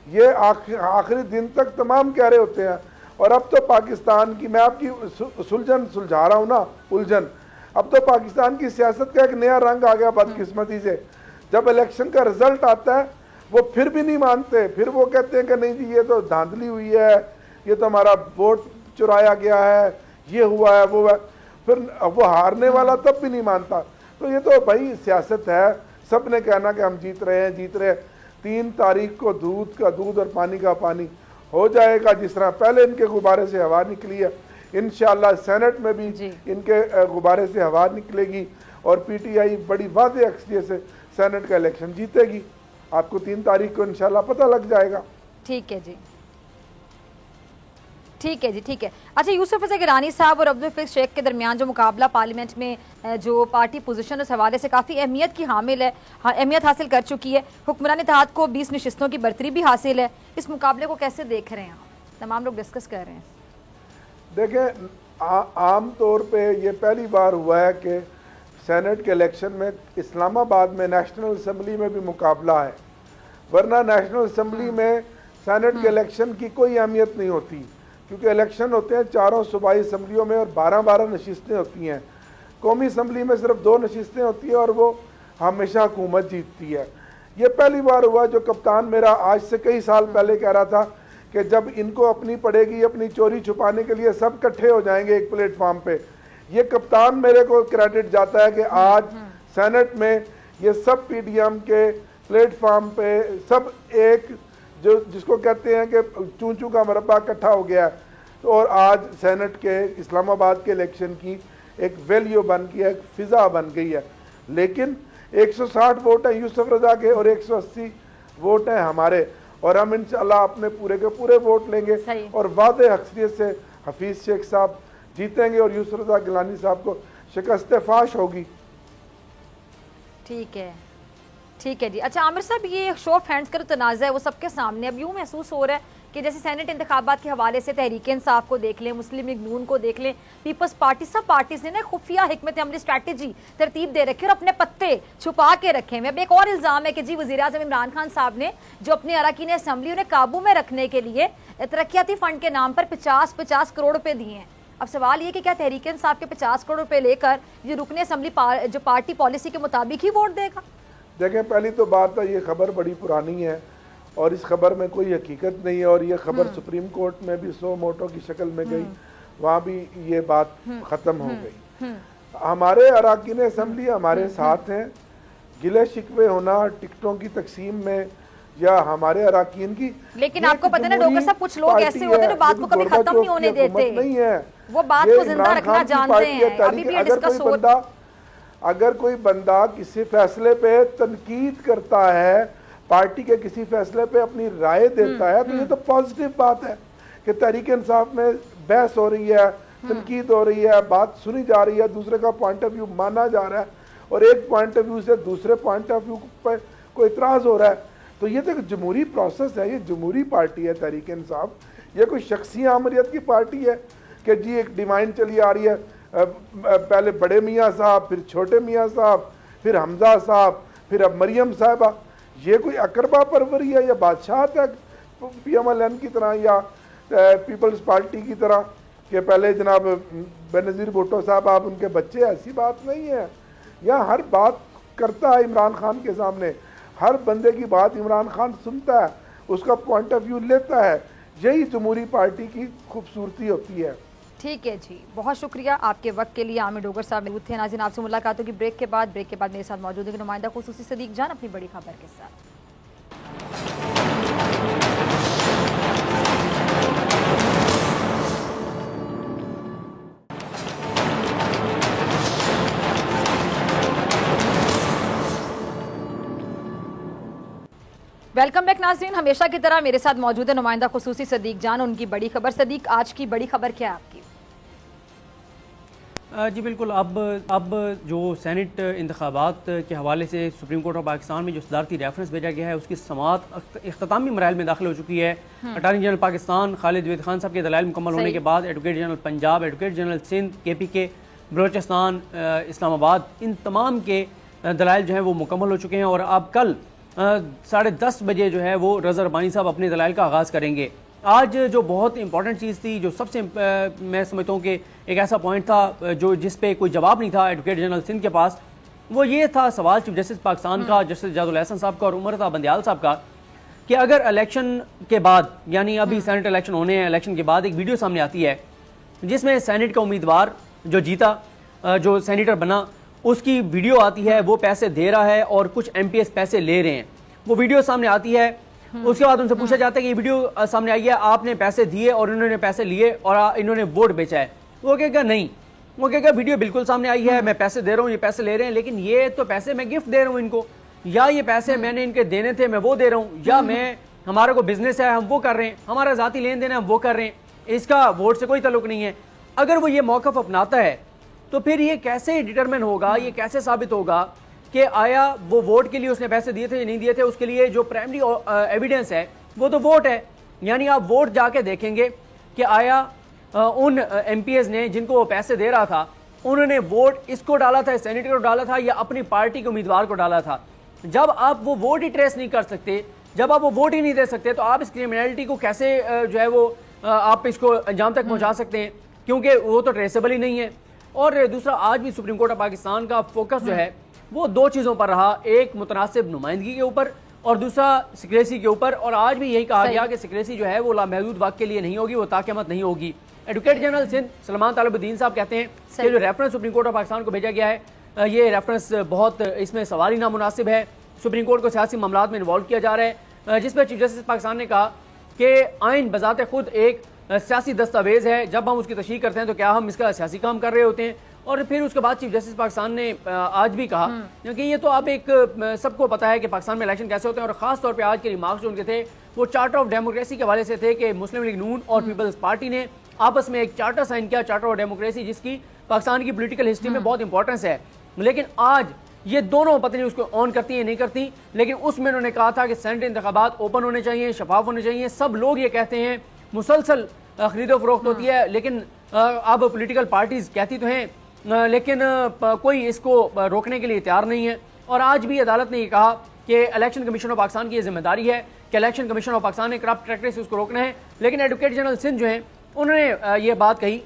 ये आखिरी दिन तक तमाम कह रहे होते हैं। और अब तो पाकिस्तान की, मैं आपकी सुलझन सुलझा रहा हूँ ना, उलझन, अब तो पाकिस्तान की सियासत का एक नया रंग आ गया बदकिस्मती से। जब इलेक्शन का रिजल्ट आता है वो फिर भी नहीं मानते, फिर वो कहते हैं कि नहीं जी ये तो धांधली हुई है, ये तो हमारा वोट चुराया गया है, ये हुआ है वो है। फिर वो हारने वाला तब भी नहीं मानता। तो ये तो भाई सियासत है, सब ने कहना कि हम जीत रहे हैं, जीत रहे हैं। 3 तारीख को दूध का दूध और पानी का पानी हो जाएगा। जिस तरह पहले इनके गुब्बारे से हवा निकली है, इंशाल्लाह सेनेट में भी इनके गुब्बारे से हवा निकलेगी और पीटीआई बड़ी वाज़ेह अक्सरियत से सेनेट का इलेक्शन जीतेगी। आपको 3 तारीख को इंशाल्लाह पता लग जाएगा। ठीक है जी, ठीक है जी, ठीक है। अच्छा, यूसुफ रज़ा गिलानी साहब और अब्दुल हफीज़ शेख के दरमियान जो मुकाबला पार्लियामेंट में जो पार्टी पोजीशन उस हवाले से काफ़ी अहमियत की हामिल है, अहमियत हासिल कर चुकी है। हुक्मरान इत्तेहाद को 20 नशिस्तों की बर्तरी भी हासिल है। इस मुकाबले को कैसे देख रहे हैं आप? तमाम लोग डिस्कस कर रहे हैं। देखें, आम तौर पे ये पहली बार हुआ है कि सेनेट के इलेक्शन में इस्लामाबाद में नेशनल असम्बली में भी मुकाबला है, वरना नेशनल असम्बली में सेनेट के इलेक्शन की कोई अहमियत नहीं होती, क्योंकि इलेक्शन होते हैं चारों सूबाई असम्बलियों में और 12-12 नशिस्तें होती हैं। कौमी असम्बली में सिर्फ 2 नशिस्तें होती हैं और वो हमेशा हुकूमत जीतती है। ये पहली बार हुआ। जो कप्तान मेरा आज से कई साल पहले कह रहा था कि जब इनको अपनी पड़ेगी, अपनी चोरी छुपाने के लिए सब इकट्ठे हो जाएंगे एक प्लेटफॉर्म पे, ये कप्तान मेरे को क्रेडिट जाता है कि आज सेनेट में ये सब पीडीएम के प्लेटफॉर्म पे सब एक जो जिसको कहते हैं कि चूं का मरबा इकट्ठा हो गया। तो और आज सेनेट के इस्लामाबाद के इलेक्शन की एक वैल्यू बन गई है, एक फ़िज़ा बन गई है। लेकिन 160 वोट हैं यूसुफ रज़ा के और 180 वोट हैं हमारे, और हम इंशाल्लाह अपने पूरे के पूरे वोट लेंगे और वाज़ेह अक्सरियत से हफीज़ शेख साहब जीतेंगे और यूसुफ रज़ा गिलानी साहब को शिकस्त फाश होगी। ठीक है, ठीक है जी। अच्छा आमिर साहब, ये शो ऑफ हैंड्स का तनाज़ा है वो सबके सामने अब यूँ महसूस हो रहा है कि जैसे सेनेट इंतखाबात के हवाले से तहरीक इंसाफ को देख लें, मुस्लिम लीग नून को देख लें, पीपल्स पार्टी, सब पार्टीज ने ना खुफिया हिकमत अमली स्ट्रैटेजी तरतीब दे रखी और अपने पत्ते छुपा के रखे हैं। अब एक और इल्ज़ाम है कि जी वज़ीर-ए-आज़म इमरान खान साहब ने जो अपने अरकान असम्बली उन्हें काबू में रखने के लिए तरक्याती फ़ंड के नाम पर 50 करोड़ रुपये दिए हैं। अब सवाल ये कि क्या तहरीक इंसाफ के 50 करोड़ रुपये लेकर ये रुकने असम्बली जो पार्टी पॉलिसी के मुताबिक ही वोट देगा? देखें, पहली तो बात है ये खबर बड़ी पुरानी है और इस खबर में कोई हकीकत नहीं है, और ये खबर सुप्रीम कोर्ट में भी 100 मोटों की शक्ल में गई, वहाँ भी ये बात ख़त्म हो गई। हमारे अरकान असम्बली हमारे साथ हैं। गिले शिकवे होना टिकटों की तकसीम में या हमारे अरकान की, लेकिन आपको पता है ना डॉक्टर साहब, कुछ लोग ऐसे होते हैं जो बात को कभी खत्म नहीं होने देते, नहीं है वो बात को जिंदा रखना जानते हैं। अभी भी डिस्कस हो। अगर कोई बंदा किसी फैसले पे तनकीद करता है, पार्टी के किसी फैसले पे अपनी राय देता है, तो ये तो पॉजिटिव बात है कि तहरीक इंसाफ में बहस हो रही है, तनकीद हो रही है, बात सुनी जा रही है, दूसरे का पॉइंट ऑफ व्यू माना जा रहा है और एक पॉइंट ऑफ व्यू से दूसरे पॉइंट ऑफ व्यू पर कोई इतराज़ हो रहा है। तो ये तो एक जमहूरी प्रोसेस है, ये जमहूरी पार्टी है तहरीक इंसाफ। ये कोई शख्सी आमरीत की पार्टी है कि जी एक डिमांड चली आ रही है, पहले बड़े मियाँ साहब, फिर छोटे मियाँ साहब, फिर हमजा साहब, फिर अब मरियम साहिबा। ये कोई अकरबा परवरी है या बादशाह है PMLN की तरह या पीपल्स पार्टी की तरह कि पहले जनाब बेनज़ीर भुट्टो साहब आप उनके बच्चे? ऐसी बात नहीं है। यहाँ हर बात करता है इमरान खान के सामने, हर बंदे की बात इमरान खान सुनता है, उसका पॉइंट ऑफ व्यू लेता है। यही जमहूरी पार्टी की खूबसूरती होती है। ठीक है जी, बहुत शुक्रिया आपके वक्त के लिए। आमिर डोगर साहब मौजूद थे। नाज़रीन, आपसे मुलाकात होगी ब्रेक के बाद मेरे साथ मौजूद है नुमाइंदा खुसूसी सदीक जान अपनी बड़ी खबर के साथ। वेलकम बैक नाज़रीन, हमेशा की तरह मेरे साथ मौजूद है नुमाइंदा खुसूसी सदीक जान, उनकी बड़ी खबर। सदीक, आज की बड़ी खबर क्या है आपकी? जी बिल्कुल, अब जो सेनेट इंतखाबात के हवाले से सुप्रीम कोर्ट ऑफ पाकिस्तान में जो सदारती रेफरेंस भेजा गया है उसकी समाअत इख्तितामी मराहल में दाखिल हो चुकी है। अटॉर्नी जनरल पाकिस्तान खालिद वहीद खान साहब के दलाइल मुकम्मल होने के बाद advocate general Punjab, advocate general Sindh, KPK Balochistan, Islamabad, इन तमाम के दलाइल जो हैं वो मुकम्मल हो चुके हैं और अब कल 10:30 बजे जो है वो रज़ा रब्बानी साहब अपने दलाइल का आगाज़ करेंगे। आज जो बहुत इंपॉर्टेंट चीज़ थी, जो सबसे मैं समझता हूँ कि एक ऐसा पॉइंट था जो जिस पे कोई जवाब नहीं था एडवोकेट जनरल सिंध के पास, वो ये था सवाल चीफ जस्टिस पाकिस्तान का, जस्टिस जादुल एहसन साहब का और उमर अता बंदियाल साहब का, कि अगर इलेक्शन के बाद, यानी अभी सेनेट इलेक्शन होने हैं, इलेक्शन के बाद एक वीडियो सामने आती है जिसमें सेनेट का उम्मीदवार जो जीता, जो सेनेटर बना, उसकी वीडियो आती है, वो पैसे दे रहा है और कुछ MPs पैसे ले रहे हैं, वो वीडियो सामने आती है। उसके बाद उनसे पूछा जाता है कि ये वीडियो सामने आई है, आपने पैसे दिए और इन्होंने पैसे लिए और इन्होंने वोट बेचा है। वो कहेगा नहीं, वो कहेगा वीडियो बिल्कुल सामने आई है, मैं पैसे दे रहा हूँ, ये पैसे ले रहे हैं, लेकिन ये तो पैसे मैं गिफ्ट दे रहा हूँ इनको, या ये पैसे मैंने इनके देने थे मैं वो दे रहा हूँ, या मैं हमारा को बिजनेस है हम वो कर रहे हैं, हमारा जाती लेन देन है हम वो कर रहे हैं, इसका वोट से कोई ताल्लुक नहीं है। अगर वो ये मौक़िफ़ अपनाता है तो फिर ये कैसे डिटरमिन होगा, ये कैसे साबित होगा कि आया वो वोट के लिए उसने पैसे दिए थे या नहीं दिए थे? उसके लिए जो प्राइमरी एविडेंस है वो तो वोट है। यानी आप वोट जाके देखेंगे कि आया उन MPs ने जिनको वो पैसे दे रहा था, उन्होंने वोट इसको डाला था, सेनेटर को डाला था, या अपनी पार्टी के उम्मीदवार को डाला था। जब आप वो वोट ही ट्रेस नहीं कर सकते, जब आप वो वोट ही नहीं दे सकते, तो आप इस क्रिमिनलिटी को कैसे जो है वो आप इसको अंजाम तक पहुंचा सकते हैं, क्योंकि वो तो ट्रेसेबल ही नहीं है। और दूसरा, आज भी सुप्रीम कोर्ट ऑफ पाकिस्तान का फोकस जो है वो दो चीज़ों पर रहा, एक मुतनासिब नुमाइंदगी के ऊपर और दूसरा सिक्रेसी के ऊपर। और आज भी यही कहा गया कि सिक्रेसी जो है वो लामहदूद वक्त के लिए नहीं होगी, वो ताक़ियामत नहीं होगी। एडवोकेट जनरल सिंध सलमान तालिबुद्दीन साहब कहते हैं कि जो reference supreme court of Pakistan को भेजा गया है, ये रेफरेंस बहुत, इसमें सवाल ही नामुनासिब है। सुप्रीम कोर्ट को सियासी मामलात में इन्वॉल्व किया जा रहा है, जिसमें चीफ जस्टिस पाकिस्तान ने कहा कि आइन बजाते खुद एक सियासी दस्तावेज है, जब हम उसकी तशरीह करते हैं तो क्या हम इसका सियासी काम कर रहे होते हैं। और फिर उसके बाद चीफ जस्टिस पाकिस्तान ने आज भी कहा, क्योंकि ये तो अब एक सबको पता है कि पाकिस्तान में इलेक्शन कैसे होते हैं, और खास तौर पे आज के रिमार्क्स जो उनके थे वो चार्टर ऑफ डेमोक्रेसी के हवाले से थे कि मुस्लिम लीग नून और पीपल्स पार्टी ने आपस में एक चार्टर साइन किया, चार्टर ऑफ डेमोक्रेसी, जिसकी पाकिस्तान की पोलिटिकल हिस्ट्री में बहुत इंपॉर्टेंस है। लेकिन आज ये दोनों पता नहीं उसको ऑन करती है नहीं करती, लेकिन उसमें उन्होंने कहा था कि सेनेट इंतखाबात ओपन होने चाहिए, शफाफ होने चाहिए। सब लोग ये कहते हैं, मुसलसल खरीदो फरोख्त होती है, लेकिन अब पोलिटिकल पार्टीज कहती तो हैं, लेकिन कोई इसको रोकने के लिए तैयार नहीं है। और आज भी अदालत ने ये कहा कि इलेक्शन कमीशन ऑफ पाकिस्तान की ये जिम्मेदारी है कि इलेक्शन कमीशन ऑफ पाकिस्तान ने करप्ट प्रैक्टिस उसको रोकना है। लेकिन एडवोकेट जनरल सिंध जो है उन्होंने ये बात कही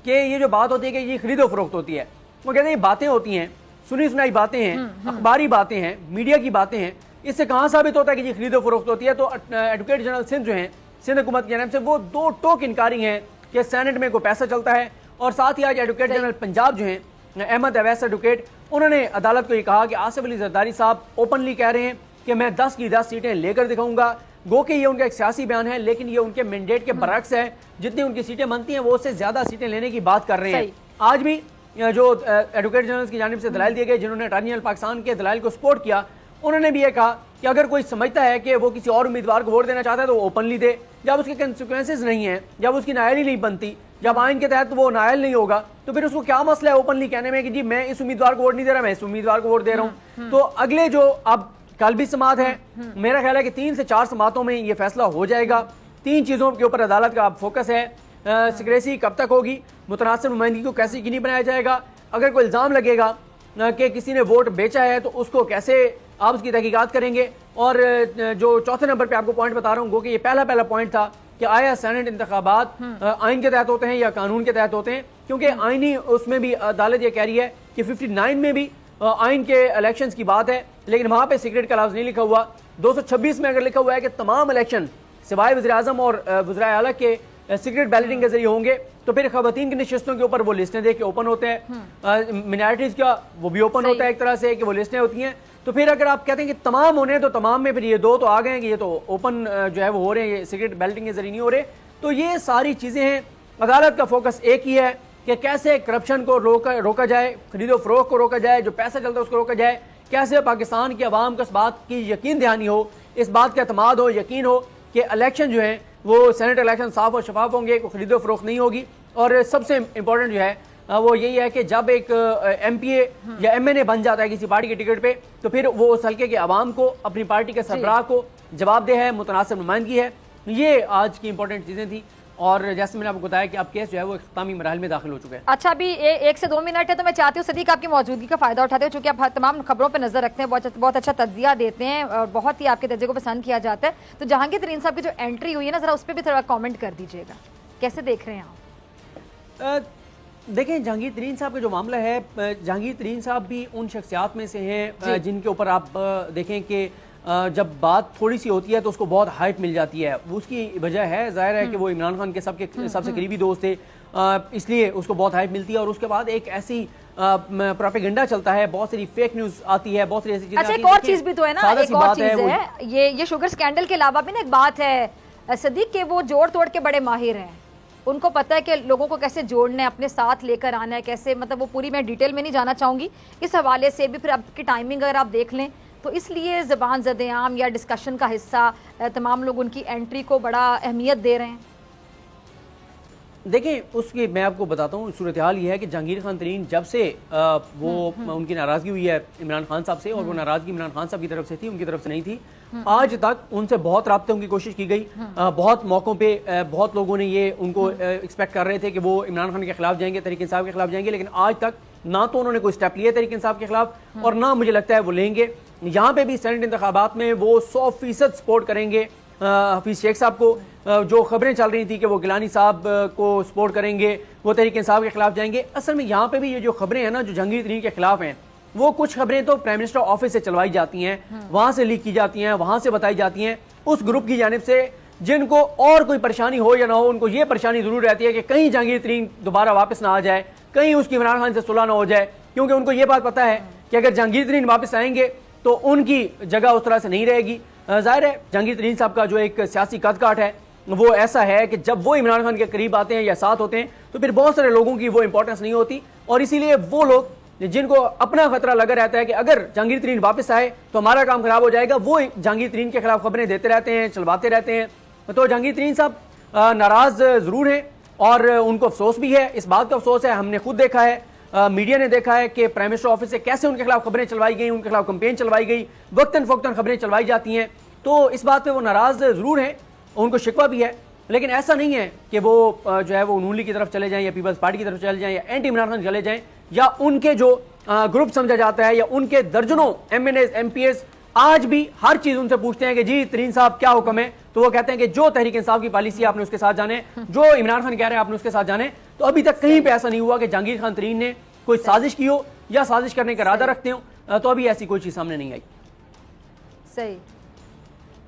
कि ये जो बात होती है कि ये खरीदो फरोख्त होती है, वो कहते हैं ये बातें होती हैं, सुनी सुनाई बातें हैं, अखबारी बातें हैं, मीडिया की बातें हैं, इससे कहाँ साबित होता है कि ये खरीदो फरोख्त होती है। तो एडवोकेट जनरल सिंध जो है सिंध हुकूमत की जानिब से वो दो टोक इनकारी हैं कि सेनेट में कोई पैसा चलता है। और साथ ही आज एडवोकेट जनरल पंजाब जो हैं अहमद अवैस एडवोकेट, उन्होंने अदालत को ये कहा कि आसिफ अली जरदारी साहब ओपनली कह रहे हैं कि मैं 10 की 10 सीटें लेकर दिखाऊंगा। गो कि ये उनका एक सियासी बयान है, लेकिन ये उनके मैंडेट के बरक्स है, जितनी उनकी सीटें बनती हैं वो उससे ज्यादा सीटें लेने की बात कर रहे हैं। आज भी जो एडवोकेट जनरल की जानिब से दलाइल दिए गए, जिन्होंने अटॉर्नी जनरल पाकिस्तान के दलाइल को सपोर्ट किया, उन्होंने भी ये कहा कि अगर कोई समझता है कि वो किसी और उम्मीदवार को वोट देना चाहता है तो वो ओपनली दे, जब उसके कंसिक्वेंसेज नहीं है, जब उसकी नायल ही नहीं बनती, जब आइन के तहत वो नायल नहीं होगा, तो फिर उसको क्या मसला है ओपनली कहने में कि जी मैं इस उम्मीदवार को वोट नहीं दे रहा, मैं इस उम्मीदवार को वोट दे रहा हूँ। तो अगले जो अब कल भी समात है, मेरा ख्याल है कि 3 से 4 समातों में ये फैसला हो जाएगा। 3 चीजों के ऊपर अदालत का अब फोकस है, सिक्रेसी कब तक होगी, मुतनासिब नुमाइंदगी को कैसे यकीनी बनाया जाएगा, अगर कोई इल्जाम लगेगा कि किसी ने वोट बेचा है तो उसको कैसे आप उसकी तहकीकात करेंगे। और जो चौथे नंबर पे आपको पॉइंट बता रहा हूँ, कि ये पहला पॉइंट था कि आया सेनेट इंतखाबात आइन के तहत होते हैं या कानून के तहत होते हैं, क्योंकि आइनी उसमें भी अदालत ये कह रही है कि 59 में भी आइन के इलेक्शंस की बात है, लेकिन वहां पे सीक्रेट का लफ्ज नहीं लिखा हुआ। 226 में अगर लिखा हुआ है कि तमाम इलेक्शन सिवाय वज़ीर आज़म और वज़ीर आला के सीक्रेट बैलेटिंग के जरिए होंगे, तो फिर खवातीन की नशिस्तों के ऊपर वो लिस्टें देख के ओपन होते हैं, मिनॉरिटीज का वो भी ओपन होता है एक तरह से कि वो लिस्टें होती हैं। तो फिर अगर आप कहते हैं कि तमाम होने, तो तमाम में फिर ये 2 तो आ गए हैं कि ये तो ओपन जो है वो हो रहे हैं, ये सीक्रेट बैलेटिंग के जरिए नहीं हो रहे। तो ये सारी चीजें हैं। अदालत का फोकस एक ही है कि कैसे करप्शन को रोका जाए, खरीदो फरोख्त को रोका जाए, जो पैसा चलता है उसको रोका जाए, कैसे पाकिस्तान की आवाम को इस बात की यकीन दहानी हो, इस बात का एतमाद हो, यकीन हो कि इलेक्शन जो है वो सेनेट इलेक्शन साफ और शफाफ होंगे, कोई खरीदो फरोख्त नहीं होगी। और सबसे इंपॉर्टेंट जो है वो यही है कि जब एक MPA या MNA बन जाता है किसी पार्टी के टिकट पे, तो फिर वो उस हल्के के आवाम को, अपनी पार्टी के सरबराह को जवाबदेह है, मुतनासिब नुमाइंदगी है। ये आज की इंपॉर्टेंट चीजें थी। और जैसे मैंने आपको बताया कि अब केस जो है वो इख्तितामी मरहल में दाखिल हो चुका है। अच्छा, अभी 1 से 2 मिनट है तो मैं चाहती हूँ सदीक आपकी मौजूदगी का फायदा उठाते हो, चूंकि आप तमाम खबरों पर नजर रखते हैं, बहुत अच्छा तज्जिया देते हैं और बहुत ही आपके तज्जिए को पसंद किया जाता है। तो जहांगीर तरीन साहब की जो एंट्री हुई है ना, जरा उस पर भी थोड़ा कॉमेंट कर दीजिएगा, कैसे देख रहे हैं आप? देखें, जहांगीर तरीन साहब का जो मामला है, जहांगीर तरीन साहब भी उन शख्सियात में से हैं जिनके ऊपर आप देखें कि जब बात थोड़ी सी होती है तो उसको बहुत हाइप मिल जाती है। उसकी वजह है, जाहिर है कि वो इमरान खान के सबसे करीबी दोस्त थे, इसलिए उसको बहुत हाइप मिलती है। और उसके बाद एक ऐसी प्रोपेगेंडा चलता है, बहुत सारी फेक न्यूज आती है, बहुत सारी ऐसी चीजें। अच्छा, एक और चीज भी तो है ना, एक और चीज है, ये शुगर स्कैंडल के अलावा भी ना एक बात है सदीक के, वो जोड़ तोड़ के बड़े माहिर हैं। उनको पता है कि लोगों को कैसे जोड़ना है, अपने साथ लेकर आना है, कैसे, मतलब वो पूरी मैं डिटेल में नहीं जाना चाहूंगी इस हवाले से भी। फिर आपकी टाइमिंग अगर आप देख लें तो इसलिए ज़बान ज़द-ए-आम या डिस्कशन का हिस्सा तमाम लोग उनकी एंट्री को बड़ा अहमियत दे रहे हैं। देखिए, उसकी मैं आपको बताता हूँ, सूरत हाल ये है कि जहांगीर खान तरीन जब से उनकी नाराज़गी हुई है इमरान खान साहब से, और वो नाराज़गी इमरान खान साहब की तरफ से थी, उनकी तरफ से नहीं थी। आज तक उनसे बहुत राब्ते की कोशिश की गई, बहुत मौक़ों पे बहुत लोगों ने ये उनको एक्सपेक्ट कर रहे थे कि वो इमरान खान के खिलाफ जाएंगे, तहरीक इंसाफ के खिलाफ जाएंगे, लेकिन आज तक ना तो उन्होंने कोई स्टेप लिया तहरीक इंसाफ के खिलाफ और ना मुझे लगता है वो लेंगे। यहाँ पे भी सेनेट इंतखाबात में वो 100% सपोर्ट करेंगे हफीज शेख साहब को। जो खबरें चल रही थी कि वो गिलानी साहब को सपोर्ट करेंगे, वो तहरीक इंसाफ के खिलाफ जाएंगे, असल में यहाँ पे भी ये जो खबरें हैं ना जो जहांगीर तरीन के खिलाफ हैं, वो कुछ खबरें तो प्राइम मिनिस्टर ऑफिस से चलवाई जाती हैं, वहां से लीक की जाती हैं, वहां से बताई जाती हैं उस ग्रुप की जानिब से जिनको और कोई परेशानी हो या ना हो, उनको ये परेशानी जरूर रहती है कि कहीं जहांगीर तरीन दोबारा वापस ना आ जाए, कहीं उसकी इमरान खान से सुलह ना हो जाए, क्योंकि उनको ये बात पता है कि अगर जहांगीर तरीन वापस आएंगे तो उनकी जगह उस तरह से नहीं रहेगी। जाहिर है जहांगीर तरीन साहब का जो एक सियासी कदकाठ है वो ऐसा है कि जब वो इमरान खान के करीब आते हैं या साथ होते हैं तो फिर बहुत सारे लोगों की वो इंपॉर्टेंस नहीं होती, और इसीलिए वो लोग जिनको अपना खतरा लगा रहता है कि अगर जहांगीर तरीन वापस आए तो हमारा काम खराब हो जाएगा, वो जहांगीर तरीन के खिलाफ खबरें देते रहते हैं, चलवाते रहते हैं। तो जहांगीर तरीन साहब नाराज जरूर हैं और उनको अफसोस भी है, इस बात का अफसोस है, हमने खुद देखा है, मीडिया ने देखा है कि प्राइम मिनिस्टर ऑफिस से कैसे उनके खिलाफ खबरें चलवाई गई, उनके खिलाफ कंपेन चलवाई गई, वक्तन फौक्तन खबरें चलवाई जाती हैं। तो इस बात पे वो नाराज जरूर हैं, उनको शिकवा भी है, लेकिन ऐसा नहीं है कि वो जो है वो नून लीग की तरफ चले जाएं या पीपल्स पार्टी की तरफ चले जाएं या एंटी इमरान खान चले जाएं या उनके जो ग्रुप समझा जाता है या उनके दर्जनों MNAs MPs आज भी हर चीज उनसे पूछते हैं कि जी तरीन साहब क्या हुक्म है, तो वो कहते हैं कि जो तहरीक इंसाफ की पॉलिसी आपने उसके साथ जाने, जो इमरान खान कह रहे हैं आपने उसके साथ जाने। तो अभी तक कहीं पे ऐसा नहीं हुआ कि जहांगीर खान तरीन ने कोई साजिश की हो या साजिश करने का इरादा रखते हो, तो अभी ऐसी कोई चीज सामने नहीं आई। सही,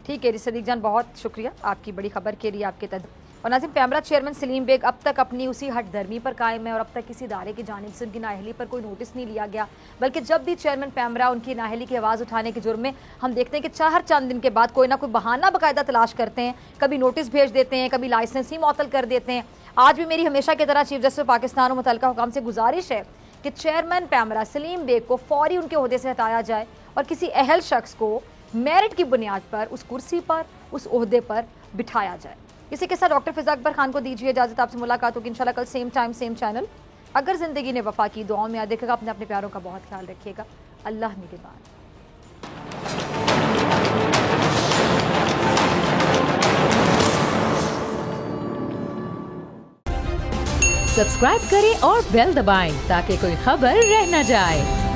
ठीक है जी सदीक जान, बहुत शुक्रिया आपकी बड़ी खबर के लिए, आपके तद। और नाज़िम, पैमरा चेयरमैन सलीम बेग अब तक अपनी उसी हटधर्मी पर कायम है और अब तक किसी इदारे की जानिब से उनकी नाअहली पर कोई नोटिस नहीं लिया गया, बल्कि जब भी चेयरमैन पैमरा उनकी नाअहली की आवाज़ उठाने के जुर्म में हम देखते हैं कि हर चंद दिन के बाद कोई ना कोई बहाना बाकायदा तलाश करते हैं, कभी नोटिस भेज देते हैं, कभी लाइसेंस ही मुअत्तल कर देते हैं। आज भी मेरी हमेशा की तरह चीफ जस्टिस पाकिस्तान और मुतल्लिका हुकाम से गुजारिश है कि चेयरमैन पैमरा सलीम बेग को फौरी उनके ओहदे से हटाया जाए और किसी अहल शख्स को मेरिट की बुनियाद पर उस कुर्सी पर, उस ओहदे पर बिठाया जाए। इसी के साथ डॉक्टर फिजा अकबर खान को दीजिए इजाजत, आपसे मुलाकात होगी इंशाल्लाह कल सेम टाइम सेम चैनल। अगर जिंदगी ने वफा की, दुआओं में याद रखिएगा, अपने अपने प्यारों का बहुत ख्याल रखिएगा। अल्लाह निगहबान। सब्सक्राइब करें और बेल दबाएं ताकि कोई खबर रह न जाए।